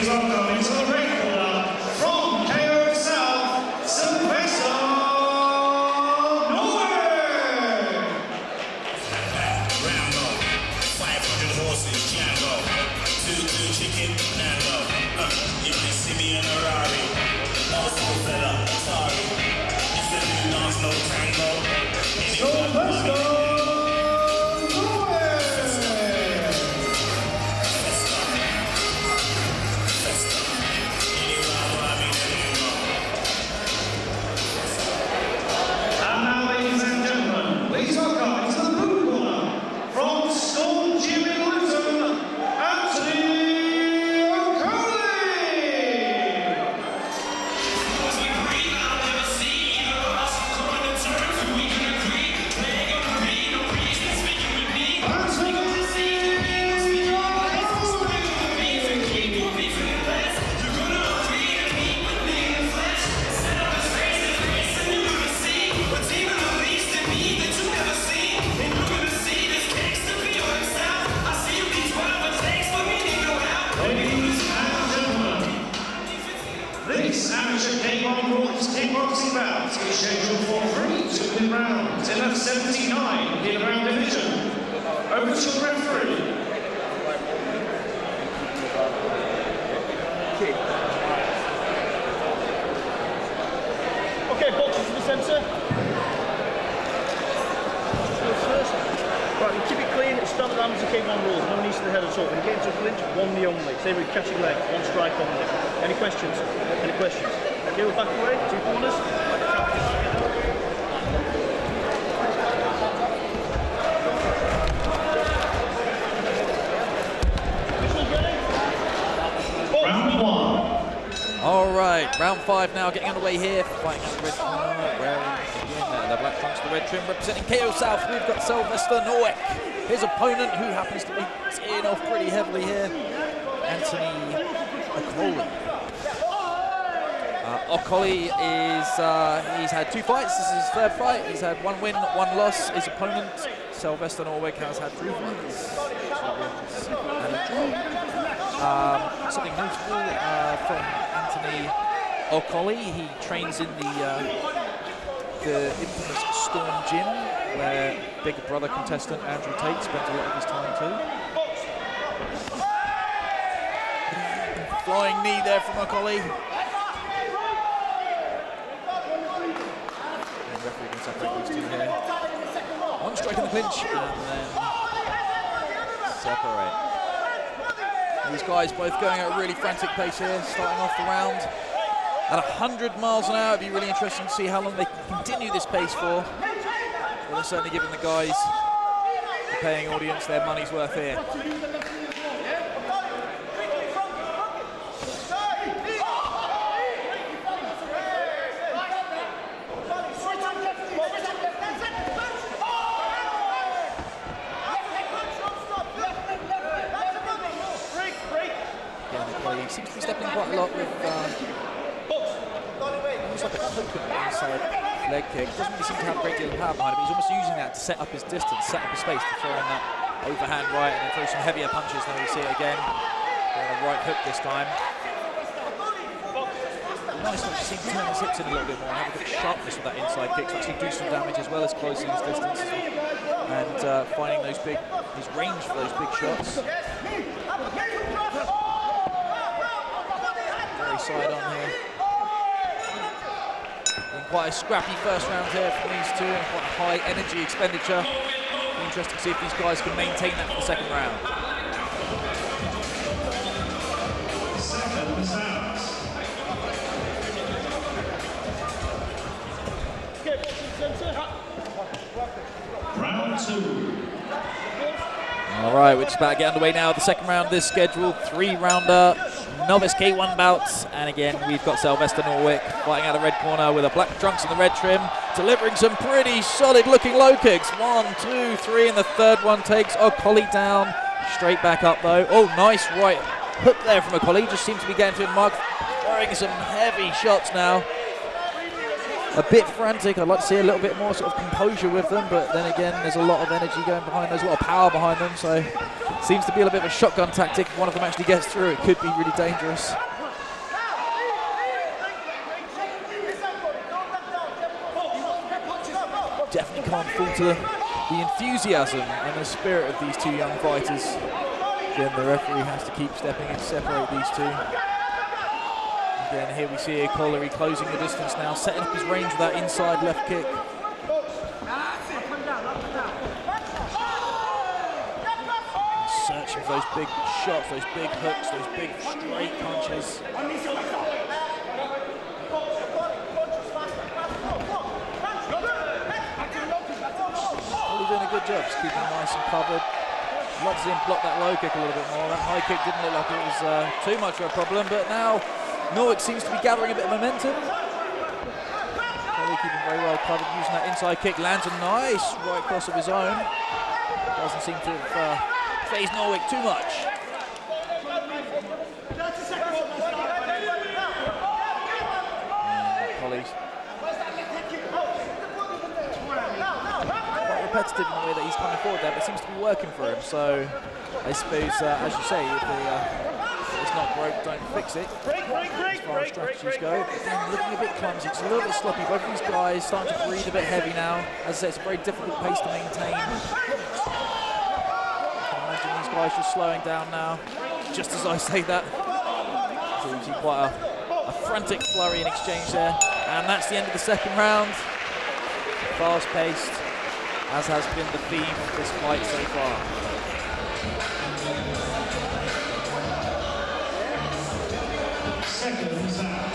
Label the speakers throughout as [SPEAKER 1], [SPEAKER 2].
[SPEAKER 1] Please welcome into the ring corner from KO South, Sylvester, NORWICK.
[SPEAKER 2] Rambo, 500 horses, Django, 2 chicken, Nango. You can see me in a Rari, also fella, sorry. It's the new dance, no tango.
[SPEAKER 1] Sylvester. This amateur kickboxing bout is scheduled for 3 2 rounds in a 79 kilogram division. Over to the referee.
[SPEAKER 3] Okay, boxes to the centre. Right, you keep it clean, it's standard amateur K1 rules, no knees to the head at all. When you get into a clinch, 1 knee only. Say we catch your leg, 1 strike only. Any questions? Any questions? Okay, we'll back away, 2 corners.
[SPEAKER 1] Round 1.
[SPEAKER 4] All right, round 5 now, getting underway here. Fighting out the red corner, wearing again the black trunks, the red trim, representing KO South. We've got Sylvester, NORWICK. His opponent, who happens to be teeing off pretty heavily here, Anthony OKOLI. OKOLI is, he's had 2 fights. This is his 3rd fight. He's had 1 win, 1 loss. His opponent, Sylvester NORWICK, has had 3 fights and a draw. Something notable from Anthony OKOLI. He trains in the infamous Storm Gym, where Big Brother contestant Andrew Tate spends a lot of his time too. Flying knee there from OKOLI. And referee can separate these 2 here. 1 strike in the clinch, and then separate. These guys both going at a really frantic pace here, starting off the round at 100 miles an hour. It'd be really interesting to see how long they can continue this pace for. But they're certainly giving the guys, the paying audience, their money's worth here. He seems to be stepping quite a lot with almost like a coconut inside leg kick. Doesn't really seem to have a great deal of power behind him. He's almost using that to set up his distance, set up his space to throw in that overhand right and then throw some heavier punches. Then we see it again. A right hook this time. Nice to see him turn his hips in a little bit more and have a bit of sharpness with that inside kick to actually do some damage as well as closing his distance and finding those his range for those big shots. Side on here. And quite a scrappy first round here from these 2 and quite a high energy expenditure. Be interesting to see if these guys can maintain that for the 2nd round.
[SPEAKER 1] Round 2.
[SPEAKER 4] All right, we're just about to get underway now. The 2nd round of this scheduled 3-rounder. Novice K1 bouts, and again we've got Sylvester NORWICK fighting out of the red corner with the black trunks and the red trim, delivering some pretty solid looking low kicks. 1, 2, 3, and the 3rd one takes OKOLI down. Straight back up though. Oh, nice right hook there from OKOLI. Just seems to be getting to him, Mark. Throwing some heavy shots now. a bit frantic. I'd like to see a little bit more sort of composure with them, but then again, there's a lot of energy going behind. There's a lot of power behind them, so seems to be a little bit of a shotgun tactic. If one of them actually gets through, it could be really dangerous. Definitely can't fall to the enthusiasm and the spirit of these two young fighters. Again, the referee has to keep stepping in to separate these two. Again, here we see OKOLI closing the distance now, setting up his range with that inside left kick. Searching for those big shots, those big hooks, those big straight punches. Doing a good job, just keeping him nice and covered. Like to see him block that low kick a little bit more. That high kick didn't look like it was too much of a problem, but now NORWICK seems to be gathering a bit of momentum. Probably keeping very well covered, using that inside kick, lands a nice right cross of his own. Doesn't seem to have phased NORWICK too much. OKOLI's repetitive in the way that he's coming forward there, but seems to be working for him. So I suppose, as you say, if it's not broke, don't fix it. As far as strategies go, again, looking a bit clumsy, just a little bit sloppy. Both of these guys starting to breathe a bit heavy now. As I say, it's a very difficult pace to maintain. I can imagine these guys just slowing down now, just as I say that. So you see quite a frantic flurry in exchange there, and that's the end of the second round. Fast-paced, as has been the theme of this fight so far.
[SPEAKER 1] Seconds out.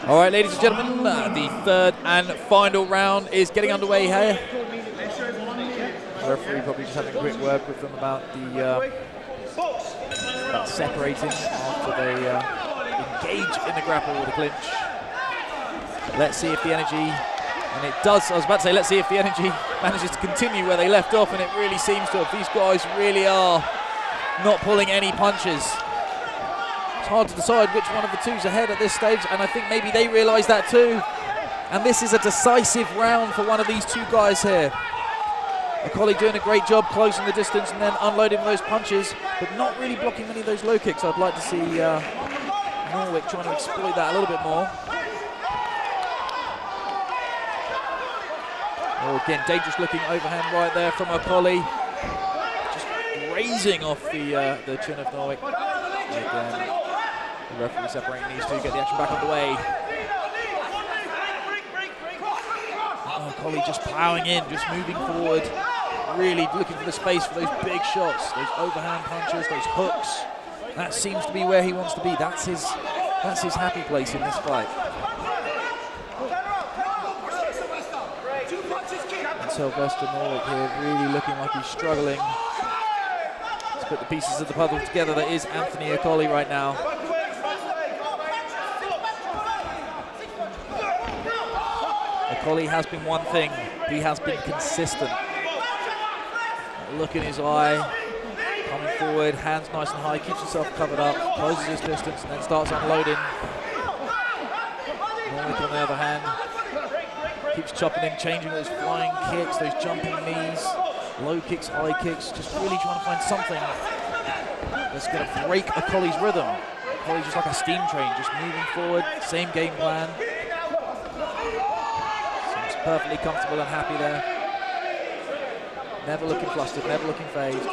[SPEAKER 4] All right, ladies and gentlemen, the third and final round is getting underway here. The referee probably just having a quick word with them about the about separating after they engage in the grapple or the clinch. Let's see if the energy, and it does, I was about to say, let's see if the energy manages to continue where they left off, and it really seems to have. These guys really are not pulling any punches. It's hard to decide which one of the two's ahead at this stage, and I think maybe they realise that too. And this is a decisive round for one of these two guys here. OKOLI doing a great job closing the distance and then unloading those punches, but not really blocking many of those low kicks. I'd like to see NORWICK trying to exploit that a little bit more. Oh, again, dangerous looking overhand right there from OKOLI. Just grazing off the chin of NORWICK. Again, the referee separating these two, get the action back underway. OKOLI just ploughing in, just moving forward, really looking for the space for those big shots, those overhand punches, those hooks. That seems to be where he wants to be. That's his happy place in this fight. And Sylvester NORWICK here really looking like he's struggling to put the pieces of the puzzle together. That is Anthony OKOLI right now. OKOLI has been one thing, he has been consistent. Look in his eye, coming forward, hands nice and high, keeps himself covered up, closes his distance and then starts unloading. NORWICK on the other hand, keeps chopping in, changing those flying kicks, those jumping knees, low kicks, high kicks, just really trying to find something that's going to break OKOLI's rhythm. OKOLI's just like a steam train, just moving forward, same game plan. Perfectly comfortable and happy there. Never looking flustered, never looking phased.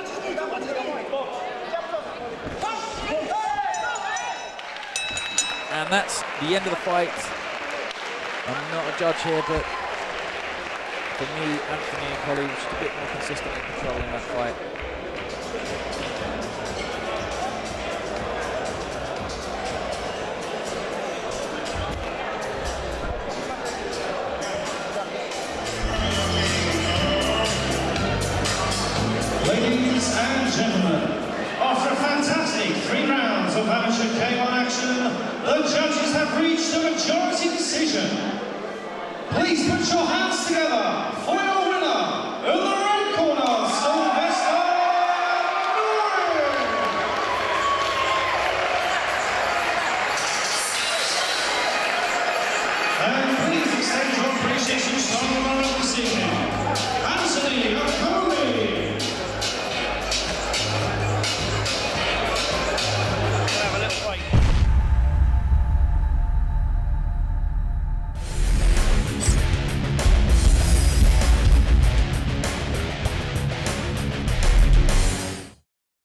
[SPEAKER 4] And that's the end of the fight. I'm not a judge here, but for me, Anthony OKOLI was just a bit more consistent in controlling that fight.
[SPEAKER 1] Ladies and gentlemen, after a fantastic 3 rounds of amateur K1 action, the judges have reached a majority decision. Please put your hands together for your